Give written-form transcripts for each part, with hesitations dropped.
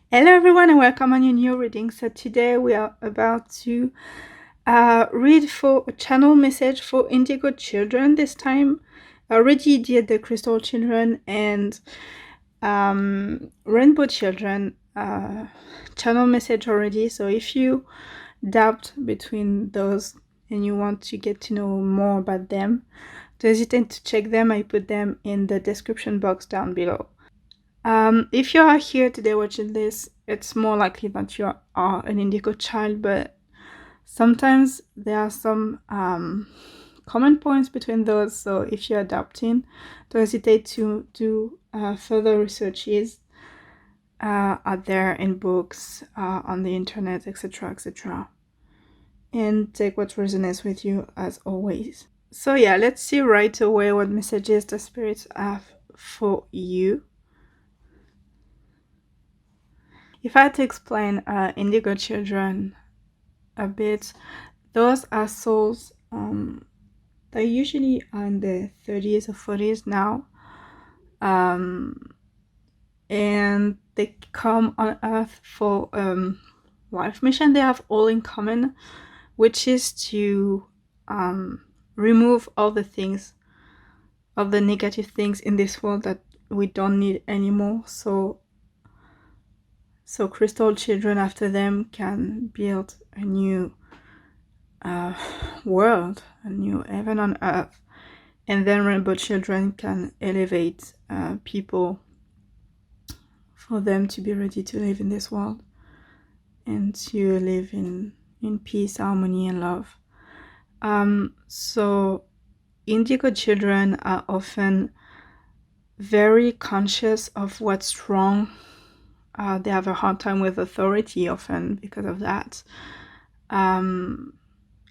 Hello everyone and welcome on your new reading. So today we are about to read for a channel message for Indigo Children this time. I already did the Crystal Children and Rainbow Children channel message already. So if you doubt between those and you want to get to know more about them, don't hesitate to check them. I put them in the description box down below. If you are here today watching this, it's more likely that you are an Indigo child, but sometimes there are some common points between those. So if you're adopting, don't hesitate to do further researches out there in books, on the internet, etc., etc., and take what resonates with you as always. So yeah, let's see right away what messages the spirits have for you. If I had to explain Indigo Children a bit, those are souls that usually are in their 30s or 40s now, and they come on Earth for life mission they have all in common, which is to remove all the things, all the negative things in this world that we don't need anymore. So Crystal Children after them can build a new world, a new heaven on earth, and then Rainbow Children can elevate people for them to be ready to live in this world and to live in peace, harmony, and love. So Indigo Children are often very conscious of what's wrong. They have a hard time with authority often because of that. And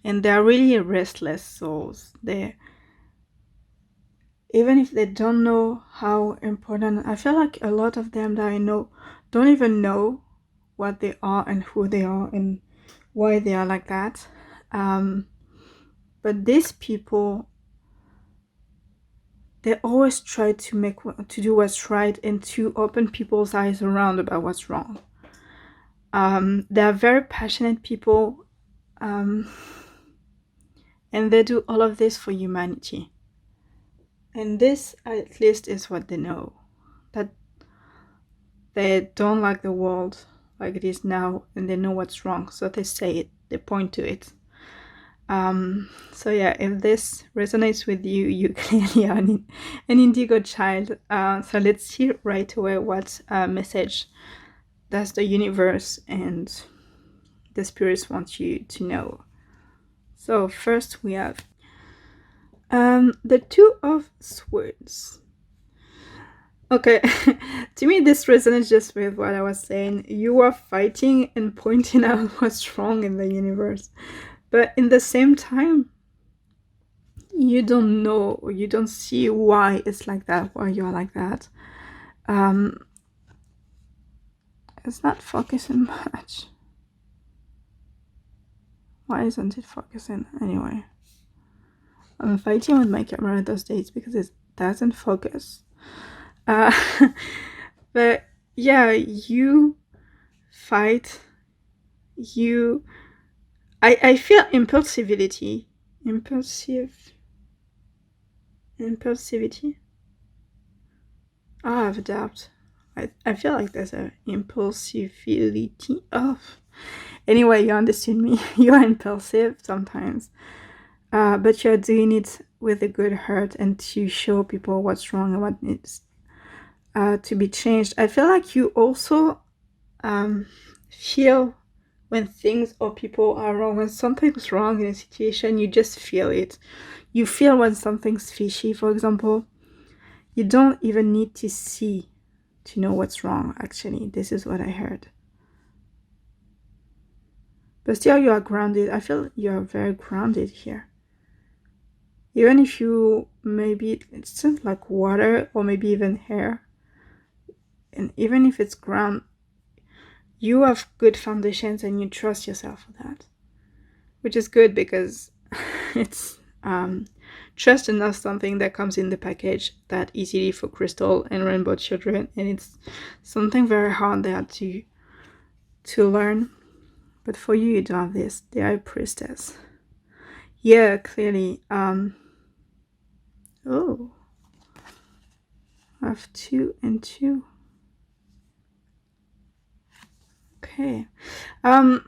they're really restless souls. Even if they don't know how important, I feel like a lot of them that I know don't even know what they are and who they are and why they are like that. But these people, they always try to do what's right and to open people's eyes around about what's wrong. They are very passionate people, and they do all of this for humanity. And this, at least, is what they know. That they don't like the world like it is now, and they know what's wrong, so they say it, they point to it. So yeah, if this resonates with you, you clearly are an Indigo child. So let's see right away what message does the universe and the spirits want you to know. So first we have the Two of Swords. Okay, to me this resonates just with what I was saying. You are fighting and pointing out what's wrong in the universe, but in the same time, you don't know or you don't see why it's like that, why you're like that. It's not focusing much. Why isn't it focusing? Anyway, I'm fighting with my camera those days because it doesn't focus. But yeah, you fight. I feel impulsivity. Impulsivity. I have a doubt. I feel like there's a impulsivity. Oh, anyway, you understood me. You're impulsive sometimes, but you're doing it with a good heart and to show people what's wrong and what needs to be changed. I feel like you also feel when things or people are wrong. When something's wrong in a situation, you just feel it. You feel when something's fishy, for example. You don't even need to see to know what's wrong, actually. This is what I heard. But still, you are grounded. I feel you are very grounded here. Even if you, maybe it's like water or maybe even hair. And even if it's ground, you have good foundations and you trust yourself for that. Which is good because it's trust is not something that comes in the package that easily for Crystal and Rainbow Children, and it's something very hard there to to learn. But for you, you don't have this. The High Priestess. Yeah, clearly. Oh. I have 2 and 2. Okay. I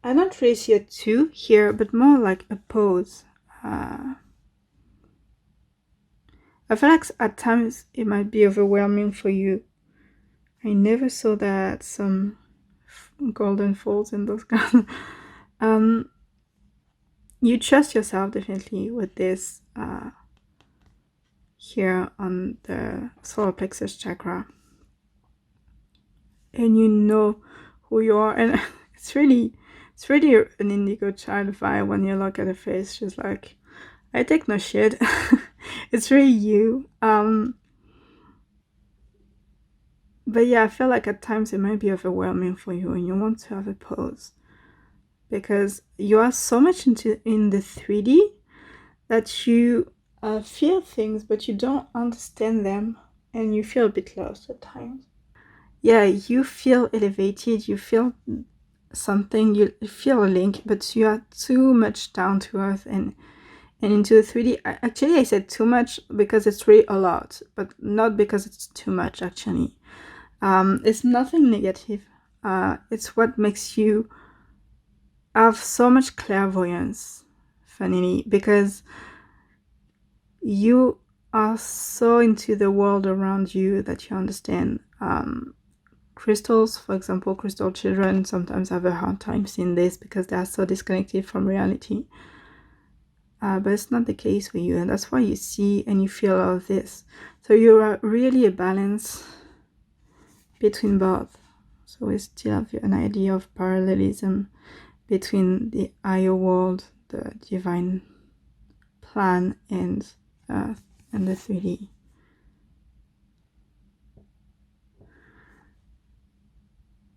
don't really see a 2 here, but more like a pause. I feel like at times it might be overwhelming for you. I never saw that some golden falls in those guys. You trust yourself definitely with this here on the solar plexus chakra, and you know who you are, and it's really an indigo child vibe when you look at her face. She's like, I take no shit. It's really you. But yeah, I feel like at times it might be overwhelming for you and you want to have a pause, because you are so much in the 3D that you feel things but you don't understand them, and you feel a bit lost at times. Yeah, you feel elevated, you feel something, you feel a link, but you are too much down to earth and into the 3D. Actually, I said too much because it's really a lot, but not because it's too much, actually. It's nothing negative. It's what makes you have so much clairvoyance, funnily, because you are so into the world around you that you understand. Crystals, for example, crystal children sometimes have a hard time seeing this because they are so disconnected from reality. But it's not the case with you, and that's why you see and you feel all of this. So you are really a balance between both. So we still have an idea of parallelism between the higher world, the divine plan, and Earth and the 3D.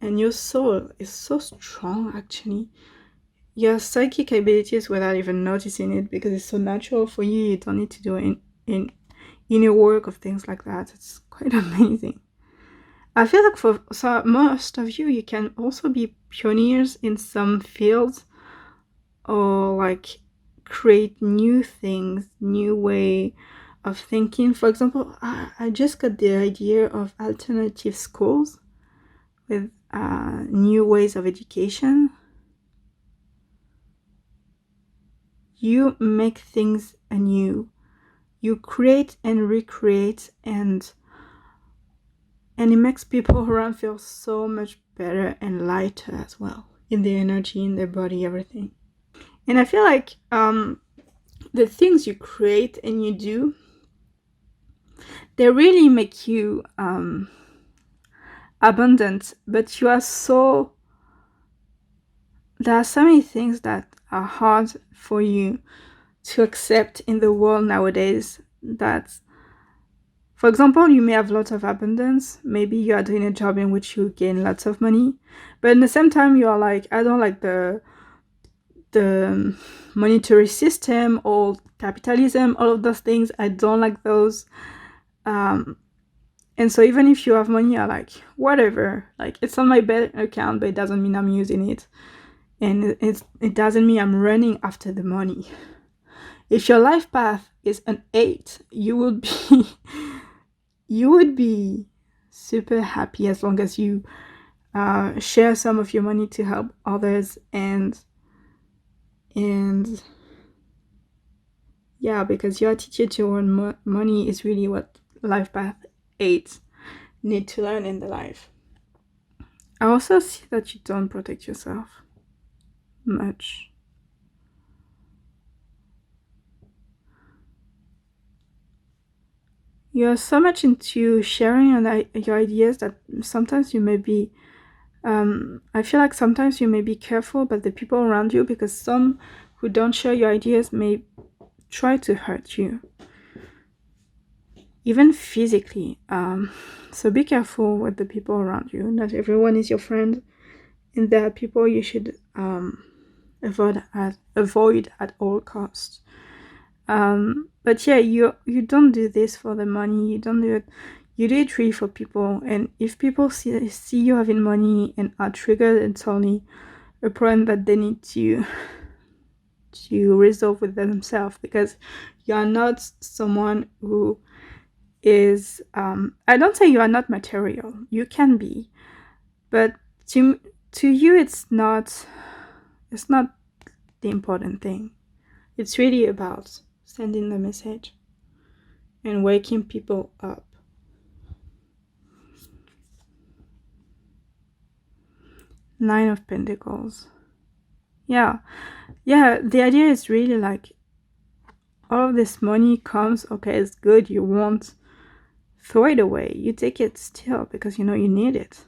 And your soul is so strong, actually. Your psychic abilities without even noticing it, because it's so natural for you. You don't need to do inner work of things like that. It's quite amazing. I feel like for most of you, you can also be pioneers in some fields, or like create new things, new way of thinking. For example, I just got the idea of alternative schools with new ways of education. You make things anew. You create and recreate, and it makes people around feel so much better and lighter as well, in their energy, in their body, everything. And I feel like the things you create and you do, they really make you abundant, but you are so... There are so many things that are hard for you to accept in the world nowadays. That, for example, you may have lots of abundance. Maybe you are doing a job in which you gain lots of money, but at the same time you are like, I don't like the monetary system or capitalism, all of those things. I don't like those. And so even if you have money, you're like, whatever, like it's on my bank account, but it doesn't mean I'm using it. And it doesn't mean I'm running after the money. If your life path is an 8, you would be super happy as long as you share some of your money to help others, and yeah, because your attitude toward money is really what life path 8 need to learn in the life. I also see that you don't protect yourself much. You're so much into sharing your ideas that sometimes you may be I feel like sometimes you may be careful about the people around you, because some who don't share your ideas may try to hurt you, even physically. So be careful with the people around you. Not everyone is your friend, and there are people you should avoid at all costs. But yeah, you don't do this for the money. You don't do it. You do it really for people, and if people see you having money and are triggered, it's only a problem that they need to resolve with themselves, because you are not someone who is I don't say you are not material. You can be, but to you it's not the important thing. It's really about sending the message and waking people up. Nine of Pentacles. Yeah, the idea is really like, all of this money comes, okay, it's good, you won't throw it away, you take it still because you know you need it.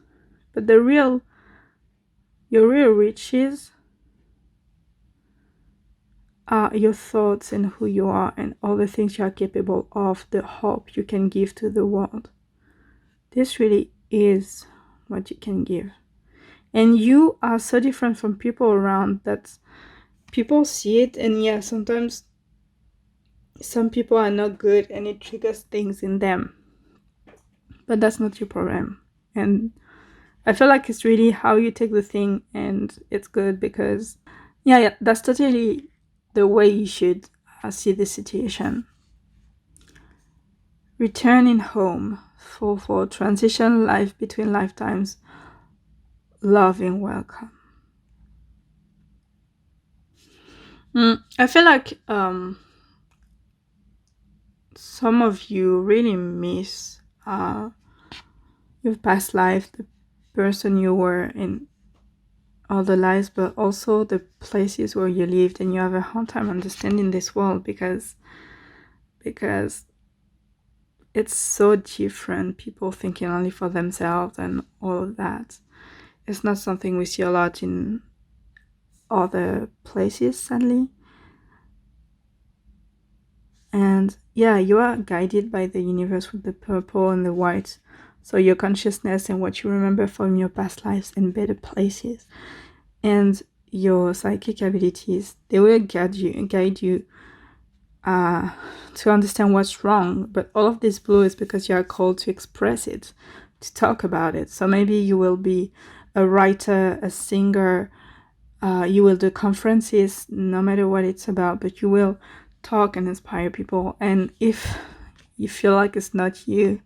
But your real riches are your thoughts and who you are and all the things you are capable of, the hope you can give to the world. This really is what you can give. And you are so different from people around that people see it, and yeah, sometimes some people are not good and it triggers things in them. But that's not your problem. And I feel like it's really how you take the thing, and it's good because, yeah, that's totally the way you should see the situation. Returning home for transition, life between lifetimes, loving welcome. I feel like some of you really miss your past life, the person you were in all the lives, but also the places where you lived, and you have a hard time understanding this world because it's so different. People thinking only for themselves and all of that. It's not something we see a lot in other places, sadly. And yeah, you are guided by the universe with the purple and the white. So your consciousness and what you remember from your past lives and better places, and your psychic abilities, they will guide you to understand what's wrong. But all of this blue is because you are called to express it, to talk about it. So maybe you will be a writer, a singer, you will do conferences, no matter what it's about, but you will talk and inspire people. And if you feel like it's not you,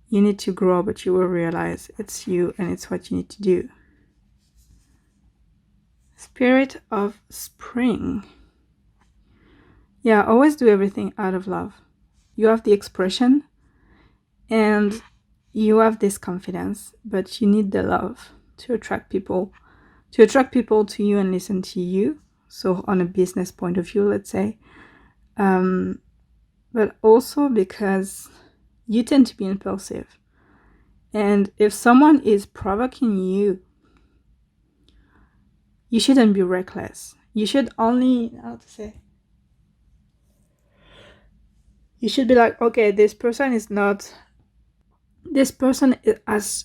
you need to grow, but you will realize it's you and it's what you need to do. Spirit of spring. Yeah, always do everything out of love. You have the expression and you have this confidence, but you need the love to attract people to you and listen to you. So on a business point of view, let's say, but also because you tend to be impulsive, and if someone is provoking you, you shouldn't be reckless. You should only, you should be like, okay, this person has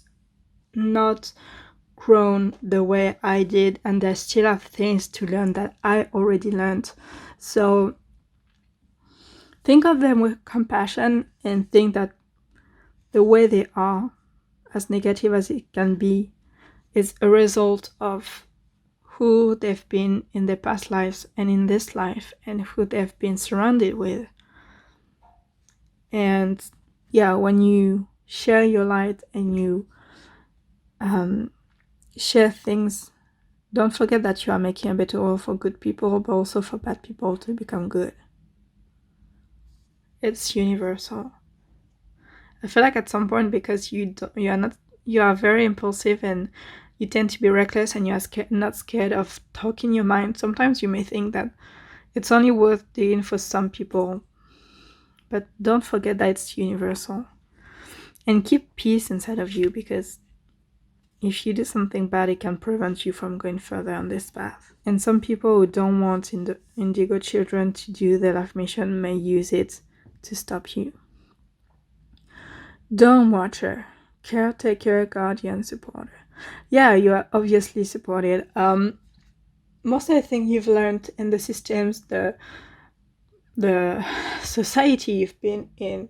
not grown the way I did, and I still have things to learn that I already learned. So think of them with compassion and think that the way they are, as negative as it can be, is a result of who they've been in their past lives and in this life, and who they've been surrounded with. And yeah, when you share your light and you share things, don't forget that you are making a better world for good people, but also for bad people to become good. It's universal. I feel like at some point, because you are very impulsive and you tend to be reckless, and you are not scared of talking your mind. Sometimes you may think that it's only worth doing for some people, but don't forget that it's universal. And keep peace inside of you, because if you do something bad, it can prevent you from going further on this path. And some people who don't want Indigo Children to do their life mission may use it to stop you. Dawn Watcher, caretaker, guardian, supporter. Yeah, you are obviously supported. Most of the things you've learned in the systems, the society you've been in,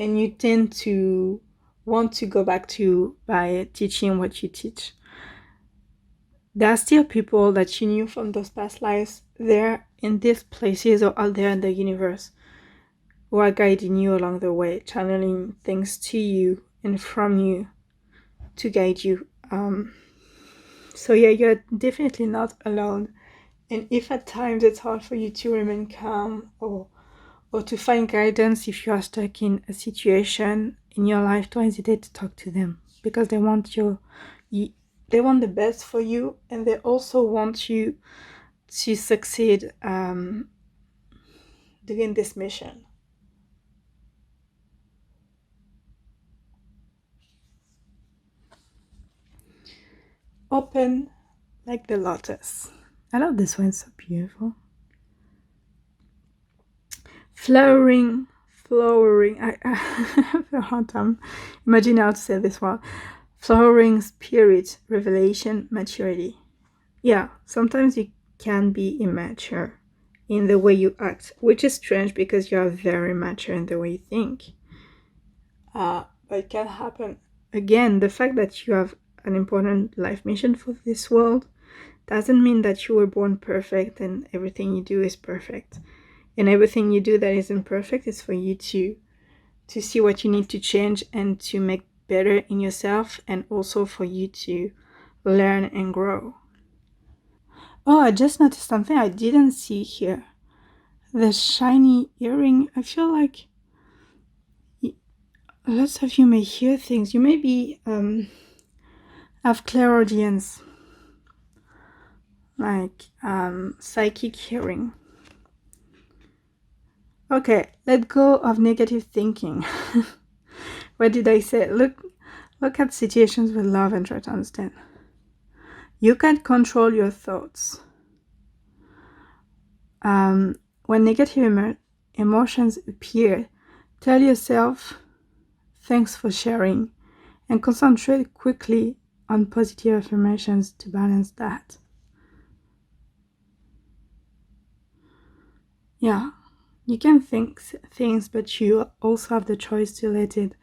and you tend to want to go back to by teaching what you teach. There are still people that you knew from those past lives there in these places or out there in the universe who are guiding you along the way, channeling things to you and from you to guide you. So yeah, you're definitely not alone. And if at times it's hard for you to remain calm or to find guidance if you are stuck in a situation in your life, don't hesitate to talk to them, because they want they want the best for you, and they also want you to succeed doing this mission. Open like the lotus. I love this one, it's so beautiful. Flowering. I have a hard time imagining how to say this one. Flowering spirit, revelation, maturity. Yeah, sometimes you can be immature in the way you act, which is strange because you are very mature in the way you think. But it can happen. Again, the fact that you have an important life mission for this world doesn't mean that you were born perfect and everything you do is perfect. And everything you do that isn't perfect is for you to see what you need to change and to make better in yourself, and also for you to learn and grow. Oh, I just noticed something I didn't see here. The shiny earring. I feel like lots of you may hear things. You may be have clairaudience, like psychic hearing. Okay, let go of negative thinking. What did I say? Look at situations with love and try to understand. You can't control your thoughts. When negative emotions appear, tell yourself, thanks for sharing, and concentrate quickly on positive affirmations to balance that. Yeah, you can think things, but you also have the choice to let it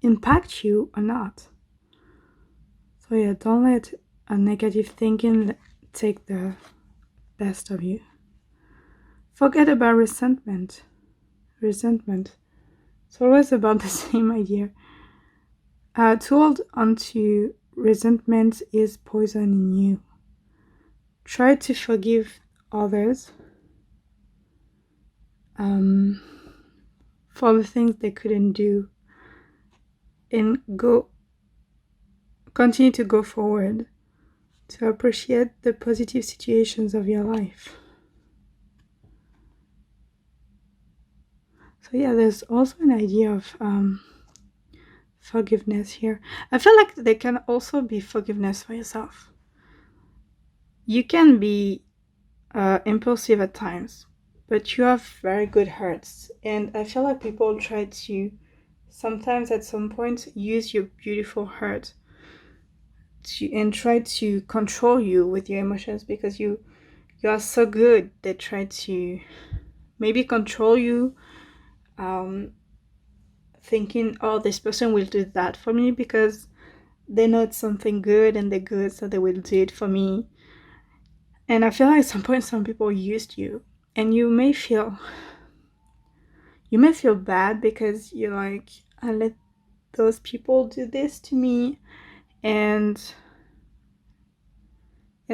impact you or not. So yeah, don't let a negative thinking take the best of you. Forget about resentment. It's always about the same idea. To hold onto resentment is poison in you. Try to forgive others for the things they couldn't do, and continue to go forward to appreciate the positive situations of your life. So yeah, there's also an idea of forgiveness here. I feel like there can also be forgiveness for yourself. You can be impulsive at times, but you have very good hearts, and I feel like people try to sometimes at some point use your beautiful heart and try to control you with your emotions, because you are so good. They try to maybe control you, thinking, oh, this person will do that for me because they know it's something good and they're good, so they will do it for me. And I feel like at some point some people used you, and you may feel bad because you're like, I let those people do this to me, and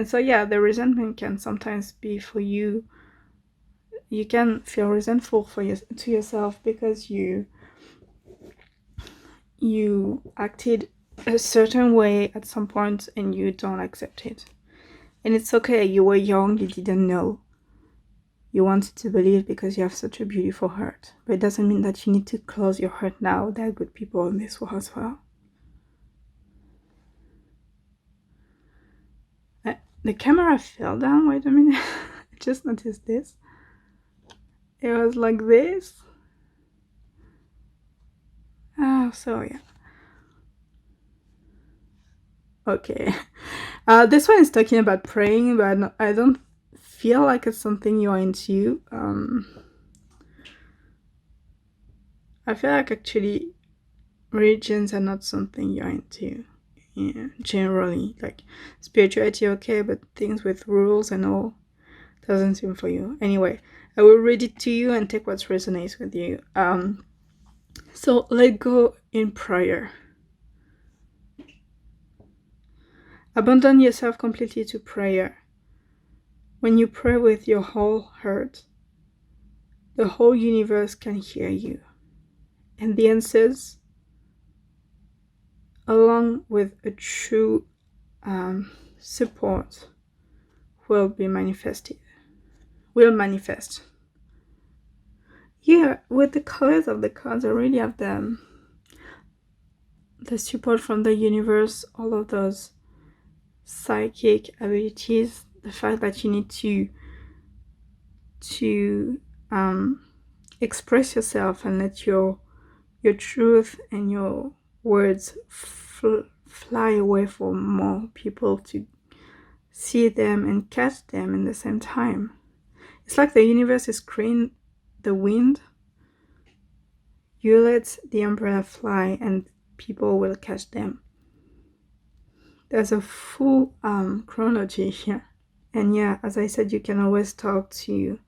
so yeah, the resentment can sometimes be for you. You can feel resentful to yourself because you acted a certain way at some point and you don't accept it. And it's okay, you were young, you didn't know. You wanted to believe because you have such a beautiful heart. But it doesn't mean that you need to close your heart now. There are good people in this world as well. The camera fell down, wait a minute. I just noticed this. It was like this. So yeah. Okay. This one is talking about praying, but I don't feel like it's something you're into. I feel like actually religions are not something you're into. Yeah, generally, like spirituality, okay, but things with rules and all doesn't seem for you. Anyway, I will read it to you and take what resonates with you. So let go in prayer. Abandon yourself completely to prayer. When you pray with your whole heart, the whole universe can hear you. And the answers, along with a true support, will manifest. Yeah, with the colors of the cards, I really have the support from the universe, all of those psychic abilities, the fact that you need to express yourself and let your truth and your words fly away for more people to see them and catch them in the same time. It's like the universe is creating the wind. You let the umbrella fly and people will catch them. There's a full chronology here. And yeah, as I said, you can always talk to...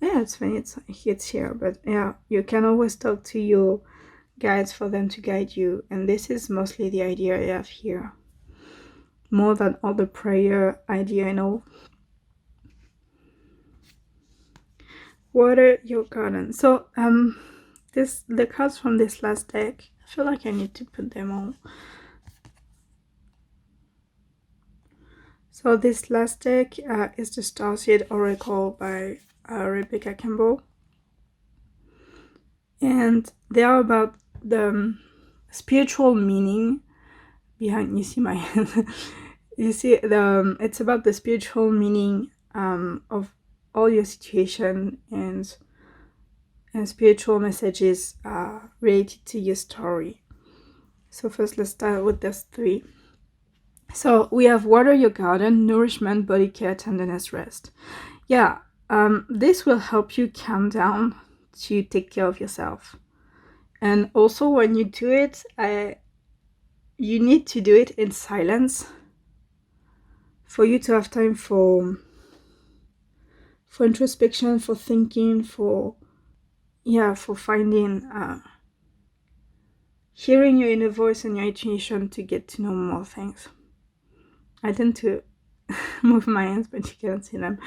Yeah, it's funny, it's here, but yeah, you can always talk to your guides for them to guide you. And this is mostly the idea I have here. More than all the prayer idea and all. Water your garden. So, the cards from this last deck, I feel like I need to put them all. So this last deck is the Starseed Oracle by Rebecca Campbell. And they are about the spiritual meaning behind, you see my hand. You see, it's about the spiritual meaning of all your situation and spiritual messages related to your story. So first let's start with those three. So we have water your garden, nourishment, body care, tenderness, rest. Yeah, this will help you calm down to take care of yourself. And also when you do it, you need to do it in silence for you to have time for introspection, for thinking, for finding, hearing your inner voice and your intuition to get to know more things. I tend to move my hands, but you can't see them.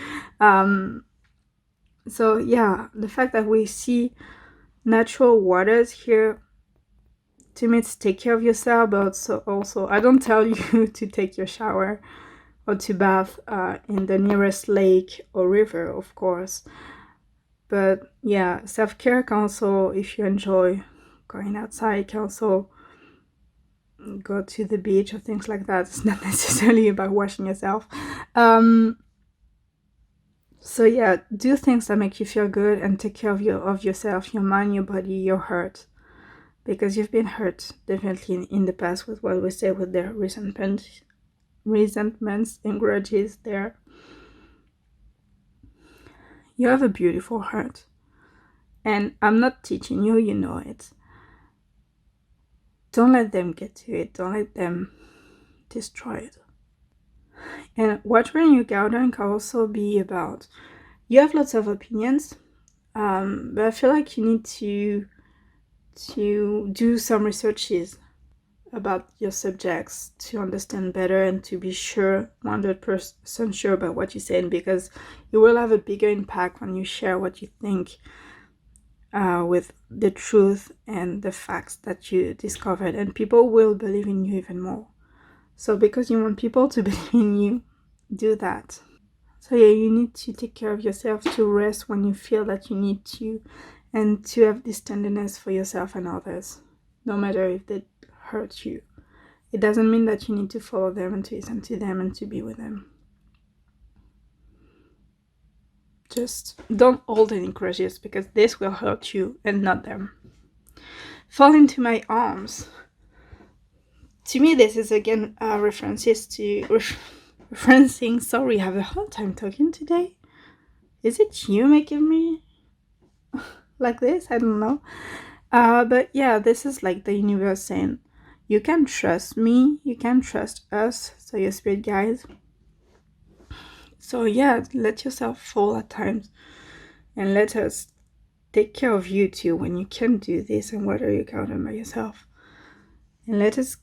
So yeah, the fact that we see natural waters here, to me it's take care of yourself, but also I don't tell you to take your shower or to bath in the nearest lake or river, of course. But yeah, self-care can also, if you enjoy going outside, can also go to the beach or things like that. It's not necessarily about washing yourself. So yeah, do things that make you feel good and take care of yourself, your mind, your body, your heart, because you've been hurt definitely in the past with what we say with their resentments and grudges there. You have a beautiful heart, and I'm not teaching you, you know it. Don't let them get to it. Don't let them destroy it. And watering your garden can also be about, you have lots of opinions, but I feel like you need to do some researches about your subjects to understand better and to be sure, 100% sure about what you're saying, because you will have a bigger impact when you share what you think with the truth and the facts that you discovered, and people will believe in you even more. So because you want people to believe in you, do that. So yeah, you need to take care of yourself, to rest when you feel that you need to, and to have this tenderness for yourself and others, no matter if they hurt you. It doesn't mean that you need to follow them and to listen to them and to be with them. Just don't hold any grudges, because this will hurt you and not them. Fall into my arms. To me, this is again referencing. Sorry, I have a hard time talking today. Is it you making me? like this. I don't know. But yeah, this is like the universe saying, you can trust me, you can trust us, so your spirit guides. So yeah, let yourself fall at times, and let us take care of you too when you can't do this and what are you counting by yourself. And let us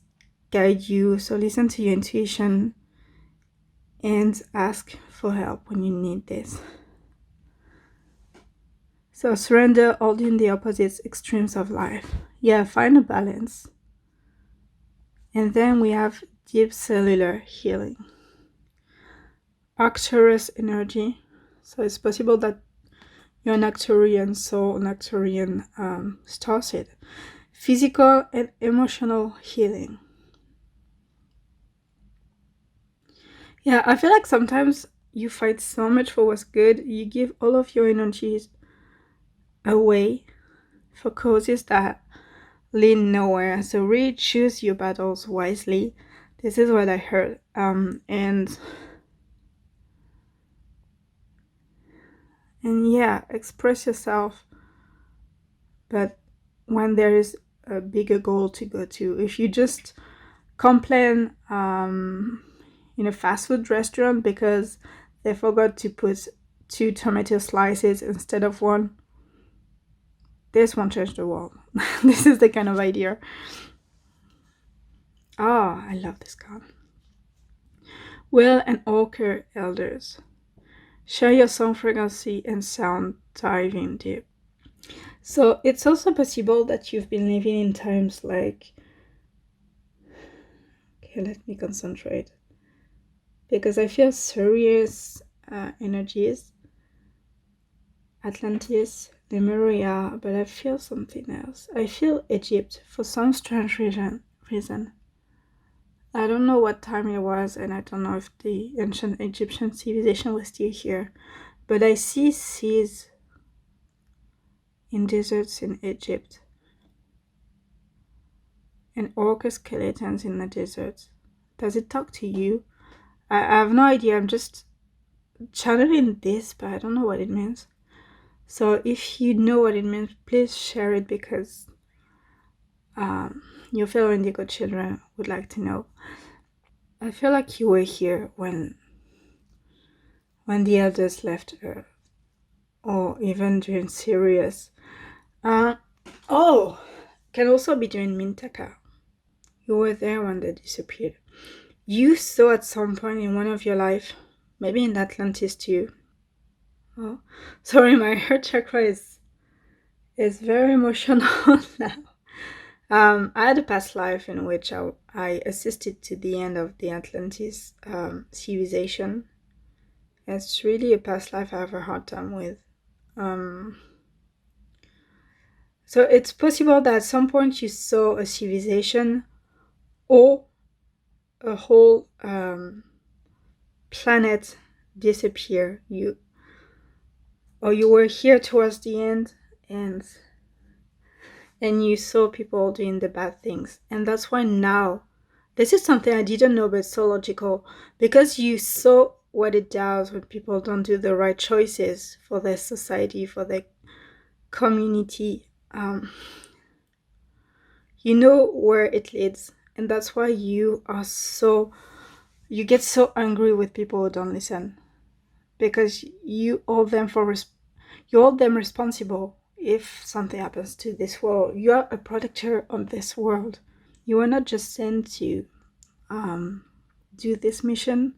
guide you. So listen to your intuition and ask for help when you need this. So surrender holding the opposite extremes of life. Yeah, find a balance. And then we have deep cellular healing. Arcturus energy. So it's possible that you're an Arcturian soul, an Arcturian starseed. Physical and emotional healing. Yeah, I feel like sometimes you fight so much for what's good, you give all of your energies away for causes that lead nowhere. So really choose your battles wisely. This is what I heard. And yeah, express yourself, but when there is a bigger goal to go to. If you just complain in a fast food restaurant because they forgot to put 2 tomato slices instead of 1, this won't change the world. This is the kind of idea. Ah, I love this card. Will and Ochre Elders. Share your song frequency and sound diving deep. So it's also possible that you've been living in times like... Okay, let me concentrate. Because I feel serious energies. Atlantis, Lemuria, but I feel something else. I feel Egypt for some strange reason. I don't know what time it was, and I don't know if the ancient Egyptian civilization was still here, but I see seas in deserts in Egypt and orca skeletons in the desert. Does it talk to you? I have no idea. I'm just channeling this, but I don't know what it means. So if you know what it means, please share it, because your fellow Indigo children would like to know. I feel like you were here when the elders left Earth, or even during Sirius. Oh, can also be during Mintaka. You were there when they disappeared. You saw at some point in one of your life, maybe in Atlantis too. Oh, sorry, my heart chakra is very emotional now. I had a past life in which I assisted to the end of the Atlantis civilization. It's really a past life I have a hard time with. So it's possible that at some point you saw a civilization or a whole planet disappear. You were here towards the end, and you saw people doing the bad things. And that's why now, this is something I didn't know, but it's so logical, because you saw what it does when people don't do the right choices for their society, for their community. You know where it leads, and that's why you get so angry with people who don't listen, because you hold them responsible if something happens to this world. You are a protector of this world. You are not just sent to do this mission.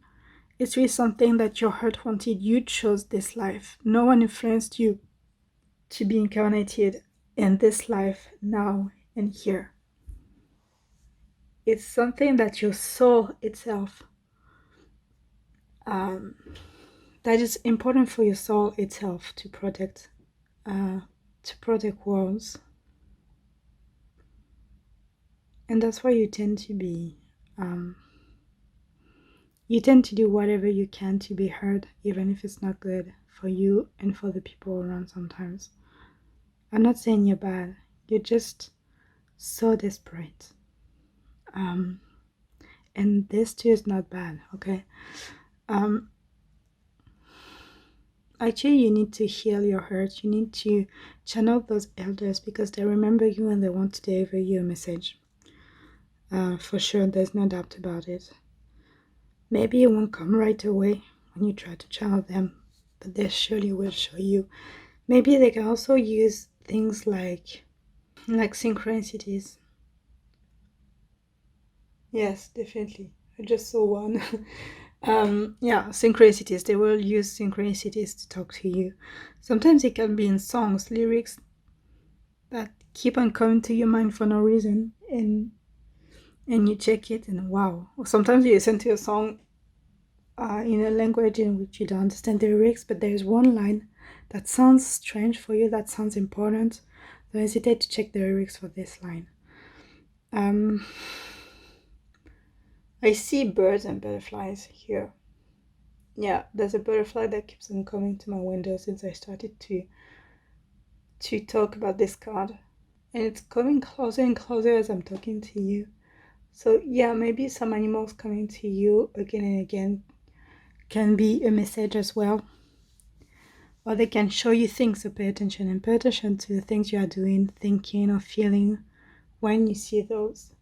It's really something that your heart wanted. You chose this life. No one influenced you to be incarnated in this life now and here. It's something that your soul itself, that is important for your soul itself to protect worlds. And that's why you tend to be you tend to do whatever you can to be heard, even if it's not good for you and for the people around sometimes. I'm not saying you're bad, you're just so desperate. And this too is not bad, okay? actually you need to heal your hurt. You need to channel those elders because they remember you and they want to deliver you a message. For sure, there's no doubt about it. Maybe it won't come right away when you try to channel them, but they surely will show you. Maybe they can also use things like synchronicities. Yes, definitely. I just saw one. Yeah, synchronicities. They will use synchronicities to talk to you. Sometimes it can be in songs, lyrics that keep on coming to your mind for no reason, and you check it, and wow. Or sometimes you listen to a song in a language in which you don't understand the lyrics, but there's one line that sounds strange for you, that sounds important. Don't hesitate to check the lyrics for this line. I see birds and butterflies here. Yeah, there's a butterfly that keeps on coming to my window since I started to talk about this card. And it's coming closer and closer as I'm talking to you. So yeah, maybe some animals coming to you again and again can be a message as well. Or they can show you things, so pay attention, and pay attention to the things you are doing, thinking, or feeling when you see those.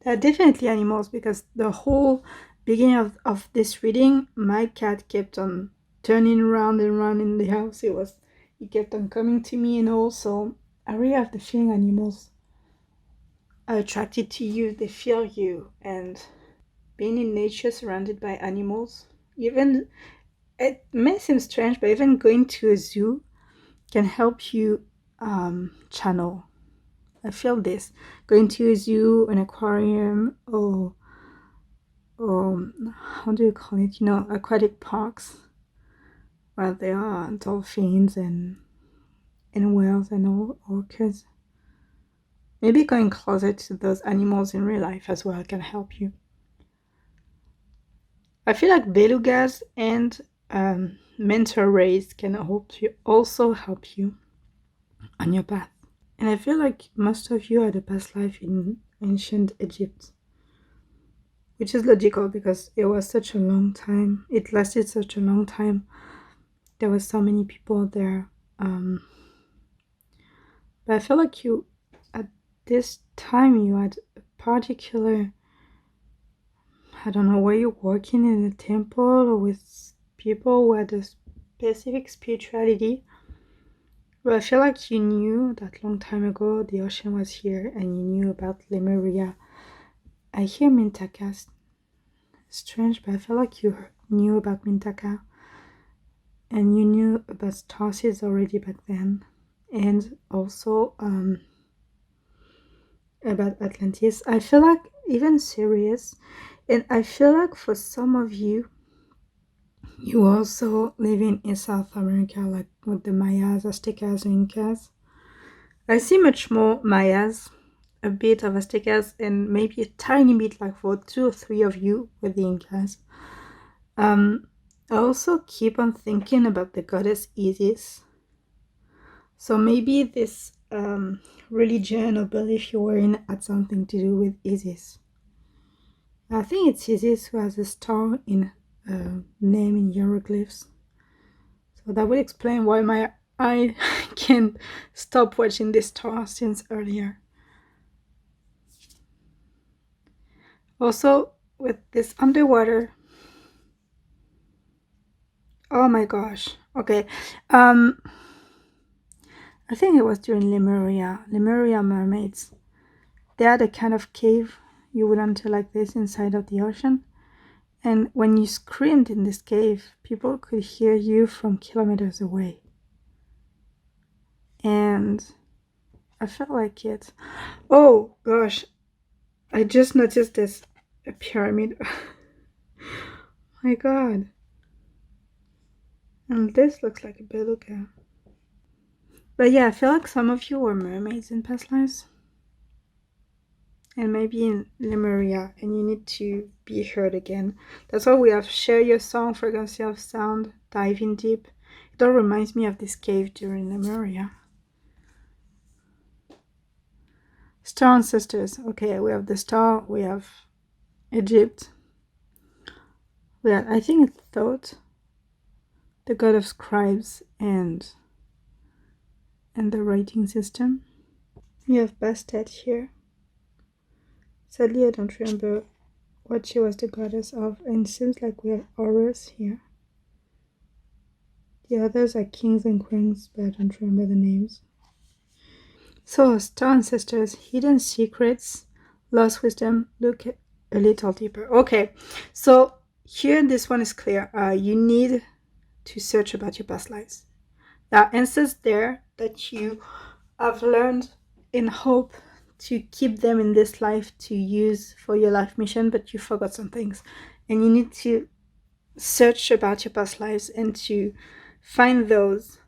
There are definitely animals because the whole beginning of this reading, my cat kept on turning round and round in the house. He kept on coming to me, and also I really have the feeling animals are attracted to you, they feel you, and being in nature surrounded by animals, even it may seem strange, but even going to a zoo can help you channel. I feel this. Going to a zoo, an aquarium, or how do you call it? Aquatic parks where there are dolphins and whales and all orcas. Maybe going closer to those animals in real life as well can help you. I feel like belugas and mental rays can also help you on your path. And I feel like most of you had a past life in ancient Egypt, which is logical because it was such a long time. It lasted such a long time. There were so many people there. But I feel like you, at this time, you had a particular, I don't know, were you working in a temple or with people who had a specific spirituality? But I feel like you knew that long time ago the ocean was here and you knew about Lemuria. I hear Mintaka. Strange, but I feel like you knew about Mintaka and you knew about Starseed already back then, and also about Atlantis. I feel like even Sirius, and I feel like for some of you, you also living in South America, like with the Mayas, Aztecas, and Incas. I see much more Mayas, a bit of Aztecas, and maybe a tiny bit like for 2 or 3 of you with the Incas. I also keep on thinking about the goddess Isis. So maybe this religion or belief you were in had something to do with Isis. I think it's Isis who has a star in name in hieroglyphs. So that would explain why I can't stop watching this star since earlier. Also, with this underwater. Oh my gosh. Okay. I think it was during Lemuria mermaids. They had a kind of cave you would enter like this inside of the ocean. And when you screamed in this cave, people could hear you from kilometers away. And I felt like it. Oh gosh, I just noticed this a pyramid. My god. And this looks like a beluga. But yeah, I feel like some of you were mermaids in past lives. And maybe in Lemuria, and you need to be heard again. That's why we have Share Your Song, Frequency of Sound, Dive in Deep. It all reminds me of this cave during Lemuria. Star Ancestors. Okay, we have the star, we have Egypt. I think it's Thoth. the god of scribes and the writing system. You have Bastet here. Sadly, I don't remember what she was the goddess of, and it seems like we have Horus here. The others are kings and queens, but I don't remember the names. So, star ancestors, hidden secrets, lost wisdom, look a little deeper. Okay, so here this one is clear. You need to search about your past lives. There are answers there that you have learned in hope to keep them in this life to use for your life mission, but you forgot some things. And you need to search about your past lives and to find those,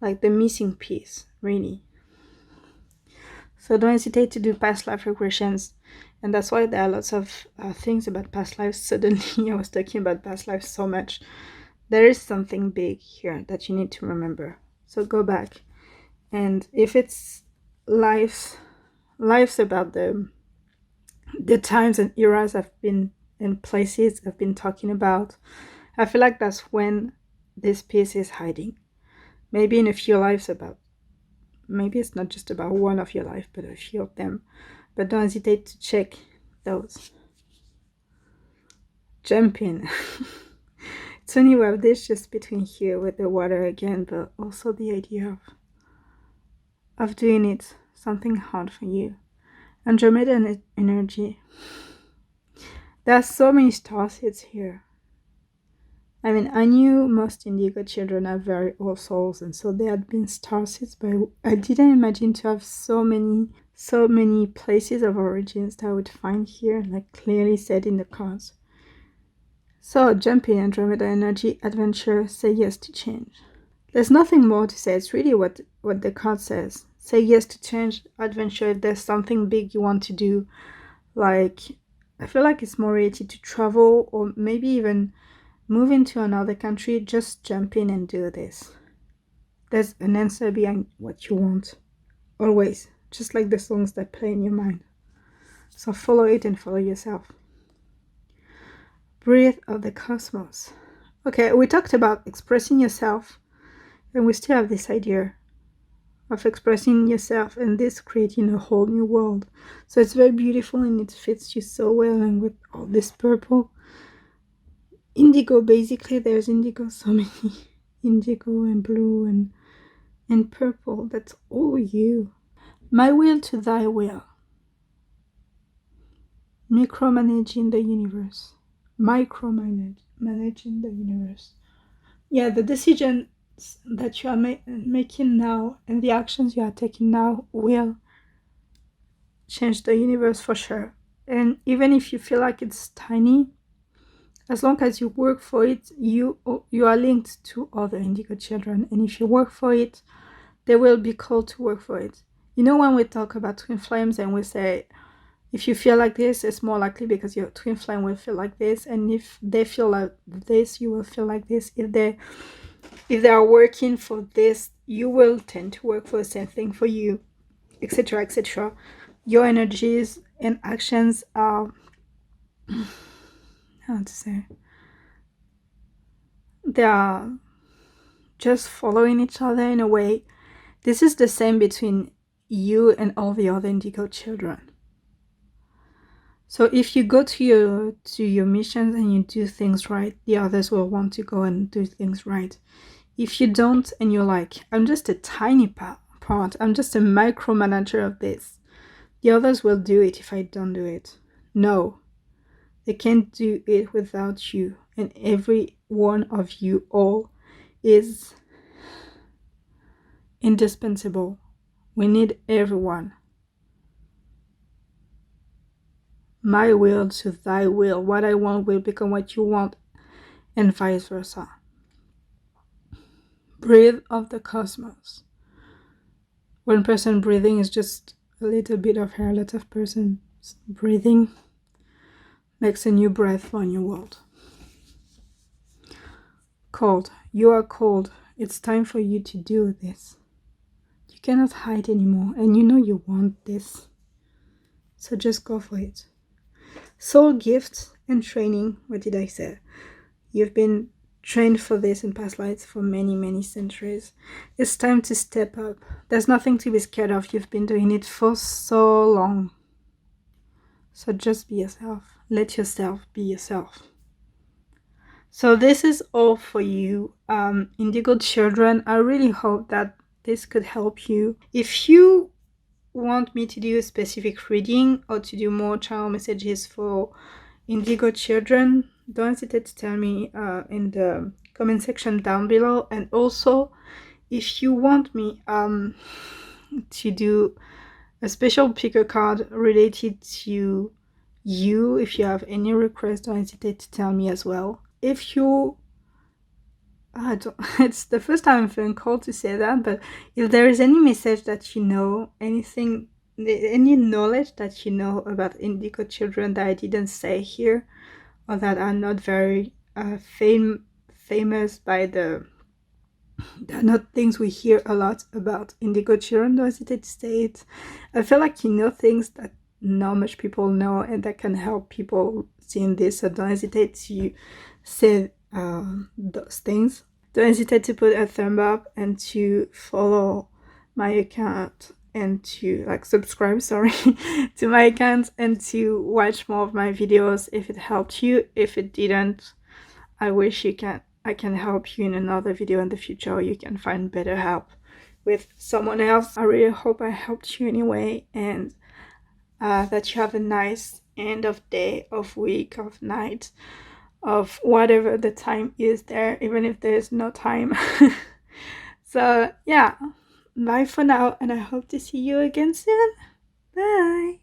like the missing piece, really. So don't hesitate to do past life regressions. And that's why there are lots of things about past lives. Suddenly I was talking about past lives so much. There is something big here that you need to remember. So go back. And if it's lives about the times and eras I've been and places I've been talking about, I feel like that's when this piece is hiding. Maybe in a few lives about, maybe it's not just about one of your life, but a few of them. But don't hesitate to check those. Jump in. It's funny we have this just between here with the water again, but also the idea of doing it something hard for you. Andromeda energy. There are so many starseeds here. I mean, I knew most Indigo children are very old souls, and so they had been starseeds, but I didn't imagine to have so many places of origins that I would find here, like clearly said in the cards. So, jump in, Andromeda energy, adventure, say yes to change. There's nothing more to say. It's really what the card says. Say yes to change, adventure. If there's something big you want to do, like, I feel like it's more related to travel or maybe even move into another country. Just jump in and do this. There's an answer behind what you want. Always. Just like the songs that play in your mind. So follow it and follow yourself. Breathe of the cosmos. Okay, we talked about expressing yourself, and we still have this idea of expressing yourself and this creating a whole new world. So it's very beautiful and it fits you so well, and with all this purple. Indigo, basically there's indigo, so many indigo and blue and purple. That's all you. My will to thy will. Micromanaging the universe. Managing the universe. Yeah, the decisions that you are making now and the actions you are taking now will change the universe for sure. And even if you feel like it's tiny, as long as you work for it, you are linked to other Indigo children. And if you work for it, they will be called to work for it. You know, when we talk about twin flames and we say, if you feel like this, it's more likely because your twin flame will feel like this. And if they feel like this, you will feel like this. If they are working for this, you will tend to work for the same thing for you, etc., etc. Your energies and actions are, how to say, they are just following each other in a way. This is the same between you and all the other Indigo children. So if you go to your missions and you do things right, the others will want to go and do things right. If you don't and you're like, I'm just a tiny part, I'm just a micromanager of this, the others will do it if I don't do it. No, they can't do it without you, and every one of you all is indispensable. We need everyone. My will to thy will. What I want will become what you want, and vice versa. Breathe of the cosmos. One person breathing is just a little bit of air. A lot of persons breathing makes a new breath for a new world. Called. You are called. It's time for you to do this. You cannot hide anymore, and you know you want this. So just go for it. Soul gifts and training. What did I say? You've been trained for this in past lives for many, many centuries. It's time to step up. There's nothing to be scared of. You've been doing it for so long. So just be yourself. Let yourself be yourself. So this is all for you, Indigo Children. I really hope that this could help you. If you want me to do a specific reading or to do more channel messages for Indigo Children, don't hesitate to tell me in the comment section down below. And also, if you want me to do a special picker card related to you, if you have any requests, don't hesitate to tell me as well. If you it's the first time I'm feeling called to say that, but if there is any message that you know, anything, any knowledge that you know about Indigo Children that I didn't say here, or that are not very famous by they're not things we hear a lot about Indigo Children, don't hesitate to say it. I feel like you know things that not much people know and that can help people seeing this, so don't hesitate to say those things. Don't hesitate to put a thumb up and to follow my account and to subscribe to my account and to watch more of my videos if it helped you. If it didn't, I wish I can help you in another video in the future, or you can find better help with someone else. I really hope I helped you anyway, and that you have a nice end of day, of week, of night, of whatever the time is there, even if there's no time. So yeah, bye for now, and I hope to see you again soon. Bye.